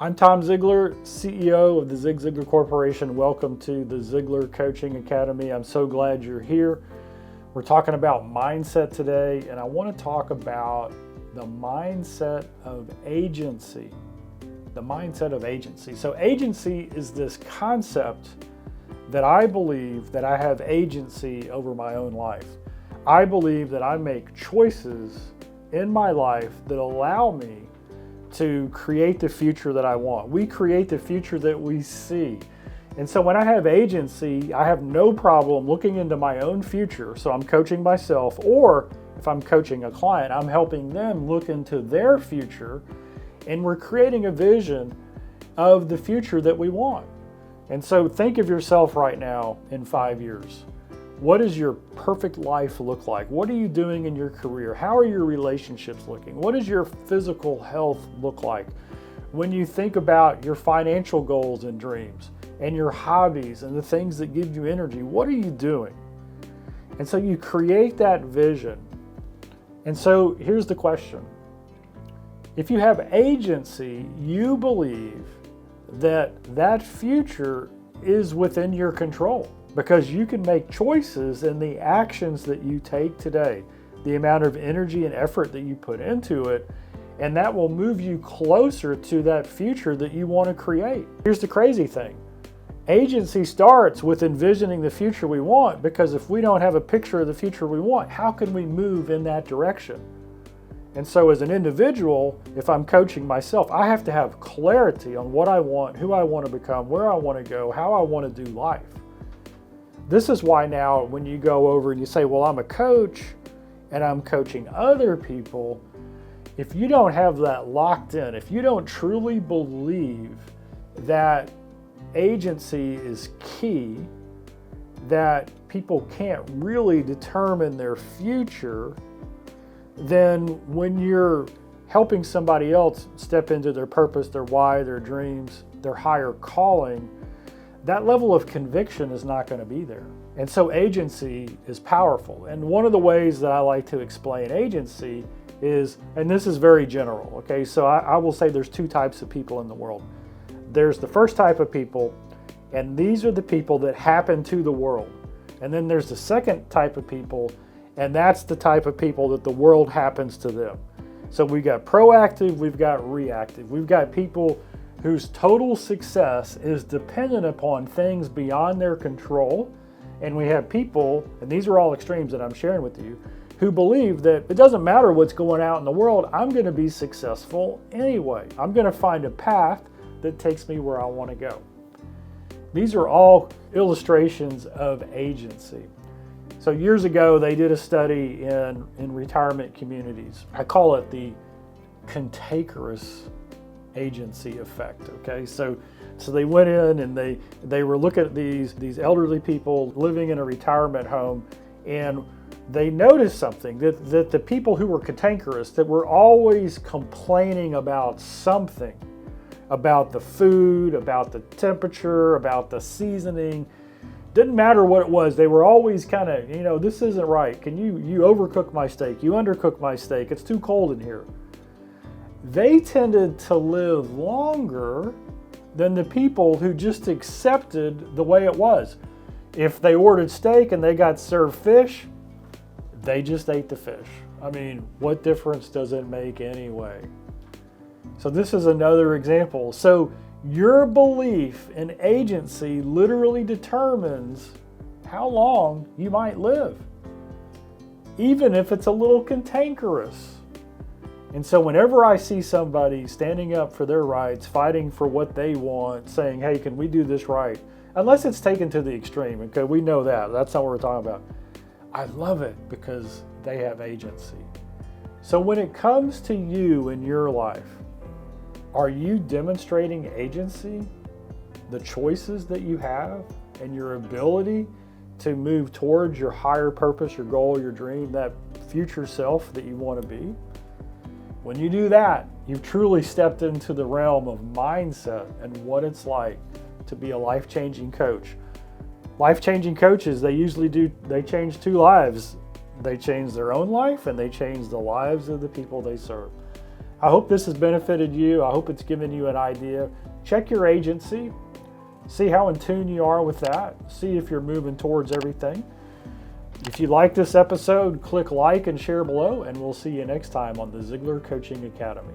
I'm Tom Ziglar, CEO of the Zig Ziglar Corporation. Welcome to the Ziglar Coaching Academy. I'm so glad you're here. We're talking about mindset today, and I want to talk about the mindset of agency. The mindset of agency. So agency is this concept that I believe that I have agency over my own life. I believe that I make choices in my life that allow me to create the future that I want. We create the future that we see. And so when I have agency, I have no problem looking into my own future. So I'm coaching myself, or if I'm coaching a client, I'm helping them look into their future, and we're creating a vision of the future that we want. And so think of yourself right now in 5 years. What does your perfect life look like? What are you doing in your career? How are your relationships looking? What does your physical health look like? When you think about your financial goals and dreams and your hobbies and the things that give you energy, what are you doing? And so you create that vision. And so here's the question. If you have agency, you believe that that future is within your control, because you can make choices in the actions that you take today, the amount of energy and effort that you put into it, and that will move you closer to that future that you want to create. Here's the crazy thing. Agency starts with envisioning the future we want, because if we don't have a picture of the future we want, how can we move in that direction? And so as an individual, if I'm coaching myself, I have to have clarity on what I want, who I want to become, where I want to go, how I want to do life. This is why now when you go over and you say, well, I'm a coach and I'm coaching other people, if you don't have that locked in, if you don't truly believe that agency is key, that people can't really determine their future, then when you're helping somebody else step into their purpose, their why, their dreams, their higher calling, that level of conviction is not going to be there. And so agency is powerful. And one of the ways that I like to explain agency is, and this is very general, okay? So I will say there's two types of people in the world. There's the first type of people, and these are the people that happen to the world. And then there's the second type of people, and that's the type of people that the world happens to them. So we've got proactive, we've got reactive. We've got people whose total success is dependent upon things beyond their control. And we have people, and these are all extremes that I'm sharing with you, who believe that it doesn't matter what's going out in the world, I'm going to be successful anyway. I'm going to find a path that takes me where I want to go. These are all illustrations of agency. So years ago, they did a study in retirement communities. I call it the cantankerous agency effect. Okay, so they went in and they were looking at these elderly people living in a retirement home, and they noticed something, that the people who were cantankerous, that were always complaining about something, about the food, about the temperature, about the seasoning. Didn't matter what it was, they were always kind of, this isn't right. Can you overcook my steak? You undercook my steak. It's too cold in here. They tended to live longer than the people who just accepted the way it was. If they ordered steak and they got served fish, they just ate the fish. I mean, what difference does it make anyway? So this is another example. So your belief in agency literally determines how long you might live, even if it's a little cantankerous. And so whenever I see somebody standing up for their rights, fighting for what they want, saying, hey, can we do this right? Unless it's taken to the extreme, okay, we know that's not what we're talking about. I love it because they have agency. So when it comes to you in your life, are you demonstrating agency? The choices that you have and your ability to move towards your higher purpose, your goal, your dream, that future self that you want to be? When you do that, you've truly stepped into the realm of mindset and what it's like to be a life-changing coach. Life-changing coaches, they change two lives. They change their own life and they change the lives of the people they serve. I hope this has benefited you. I hope it's given you an idea. Check your agency. See how in tune you are with that. See if you're moving towards everything. If you like this episode, click like and share below, and we'll see you next time on the Ziglar Coaching Academy.